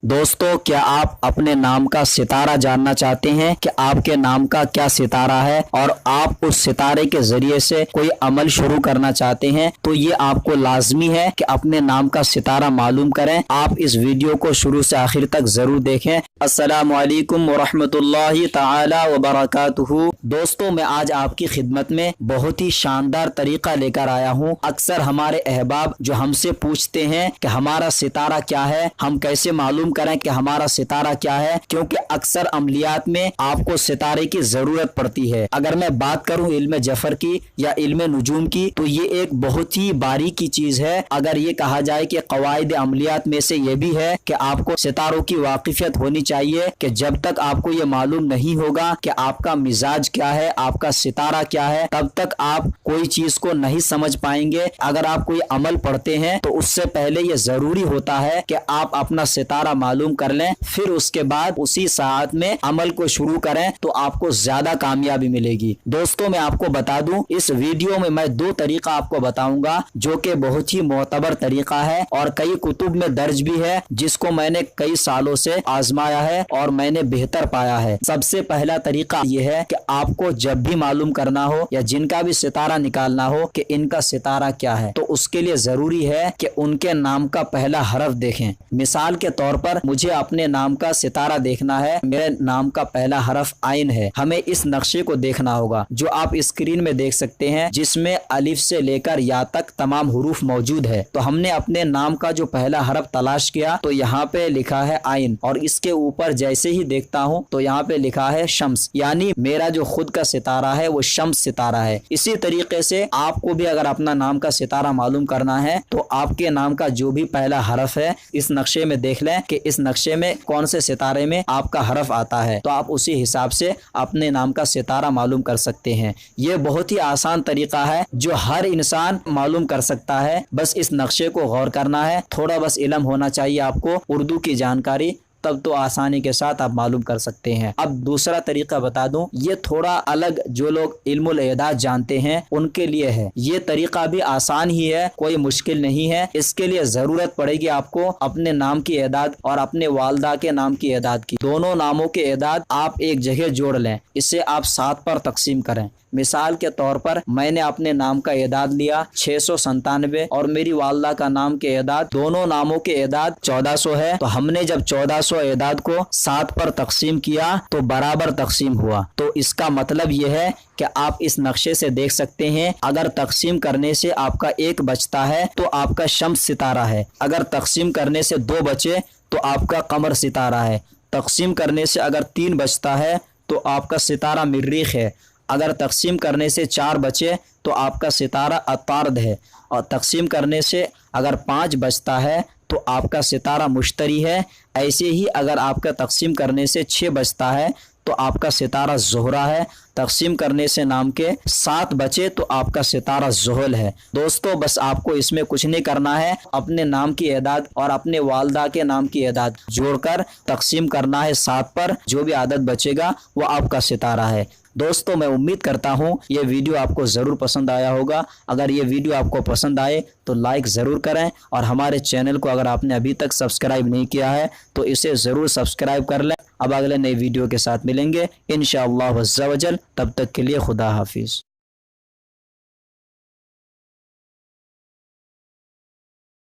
दोस्तों, क्या आप अपने नाम का सितारा जानना चाहते हैं कि आपके नाम का क्या सितारा है और आप उस सितारे के जरिए से कोई अमल शुरू करना चाहते हैं? तो ये आपको लाजमी है कि अपने नाम का सितारा मालूम करें। आप इस वीडियो को शुरू से आखिर तक जरूर देखें। अस्सलामु अलैकुम वरहमतुल्लाहि ताला वबरकातुहू। दोस्तों, मैं आज आपकी खिदमत में बहुत ही शानदार तरीका लेकर आया हूँ। अक्सर हमारे अहबाब जो हमसे पूछते हैं कि हमारा सितारा क्या है, हम कैसे मालूम करें कि हमारा सितारा क्या है, क्योंकि अक्सर अमलियात में आपको सितारे की जरूरत पड़ती है। अगर मैं बात करूं इल्म जफर की या इल्म नुजूम की, तो ये एक बहुत ही बारीकी चीज है। अगर ये कहा जाए कि कवायद अमलियात में से ये भी है कि आपको सितारों की वाकिफियत होनी चाहिए, कि जब तक आपको ये मालूम नहीं होगा कि आपका मिजाज क्या है, आपका सितारा क्या है, तब तक आप कोई चीज को नहीं समझ पाएंगे। अगर आप कोई अमल पढ़ते हैं तो उससे पहले ये जरूरी होता है कि आप अपना सितारा मालूम कर लें, फिर उसके बाद उसी साथ में अमल को शुरू करें तो आपको ज्यादा कामयाबी मिलेगी। दोस्तों, मैं आपको बता दूं, इस वीडियो में मैं दो तरीका आपको बताऊंगा जो कि बहुत ही मोतबर तरीका है और कई कुतुब में दर्ज भी है, जिसको मैंने कई सालों से आजमाया है और मैंने बेहतर पाया है। सबसे पहला तरीका यह है कि आपको जब भी मालूम करना हो या जिनका भी सितारा निकालना हो कि इनका सितारा क्या है, तो उसके लिए जरूरी है कि उनके नाम का पहला हरफ देखें। मिसाल के तौर पर मुझे अपने नाम का सितारा देखना है। मेरे नाम का पहला हरफ आइन है। हमें इस नक्शे को देखना होगा जो आप स्क्रीन में देख सकते हैं, जिसमें अलिफ से लेकर या तक तमाम हुरूफ मौजूद है। तो हमने अपने नाम का जो पहला हरफ तलाश किया तो यहाँ पे लिखा है आइन, और इसके ऊपर जैसे ही देखता हूँ तो यहाँ पे लिखा है शम्स, यानी मेरा जो खुद का सितारा है वो शम्स सितारा है। इसी तरीके से आपको भी अगर अपना नाम का सितारा मालूम करना है तो आपके नाम का जो भी पहला हरफ है इस नक्शे में देख लें कि इस नक्शे में कौन से सितारे में आपका हरफ आता है, तो आप उसी हिसाब से अपने नाम का सितारा मालूम कर सकते हैं। ये बहुत ही आसान तरीका है जो हर इंसान मालूम कर सकता है। बस इस नक्शे को गौर करना है, थोड़ा बस इल्म होना चाहिए आपको, उर्दू की जानकारी, तब तो आसानी के साथ आप मालूम कर सकते हैं। अब दूसरा तरीका बता दूं, ये थोड़ा अलग, जो लोग इल्मुल एदाद जानते हैं उनके लिए है। ये तरीका भी आसान ही है, कोई मुश्किल नहीं है। इसके लिए जरूरत पड़ेगी आपको अपने नाम की एदाद और अपने वालदा के नाम की एदाद की। दोनों नामों के एदाद आप एक जगह जोड़ लें, इसे आप 7 पर तकसीम करें। मिसाल के तौर पर मैंने अपने नाम का एदाद लिया 697 और मेरी वालदा का नाम के एदाद, दोनों नामों के एदाद 1400 है। तो हमने जब 1400 एदाद को 7 पर तकसीम किया तो बराबर तकसीम हुआ। तो इसका मतलब यह है कि आप इस नक्शे से देख सकते हैं, अगर तकसीम करने से आपका 1 बचता है तो आपका शम्स सितारा है। अगर तकसीम करने से 2 बचे तो आपका कमर सितारा है। तकसीम करने से अगर 3 बचता है तो आपका सितारा मरीख है। अगर तकसीम करने से 4 बचे तो आपका सितारा अतारद है। और तकसीम करने से अगर 5 बचता है तो आपका सितारा मुश्तरी है। ऐसे ही अगर आपका तकसीम करने से 6 बचता है तो आपका सितारा ज़ोहरा है। तकसीम करने से नाम के 7 बचे तो आपका सितारा ज़ुहल है। दोस्तों, बस आपको इसमें कुछ नहीं करना है, अपने नाम की एदाद और अपने वालदा के नाम की एदाद जोड़कर तकसीम करना है 7 पर। जो भी आदत बचेगा वो आपका सितारा है। दोस्तों, मैं उम्मीद करता हूँ ये वीडियो आपको ज़रूर पसंद आया होगा। अगर ये वीडियो आपको पसंद आए तो लाइक ज़रूर करें, और हमारे चैनल को अगर आपने अभी तक सब्सक्राइब नहीं किया है तो इसे ज़रूर सब्सक्राइब कर लें। अब अगले नए वीडियो के साथ मिलेंगे इंशाअल्लाह अज़्ज़ा वजल। तब तक के लिए खुदा हाफिज़।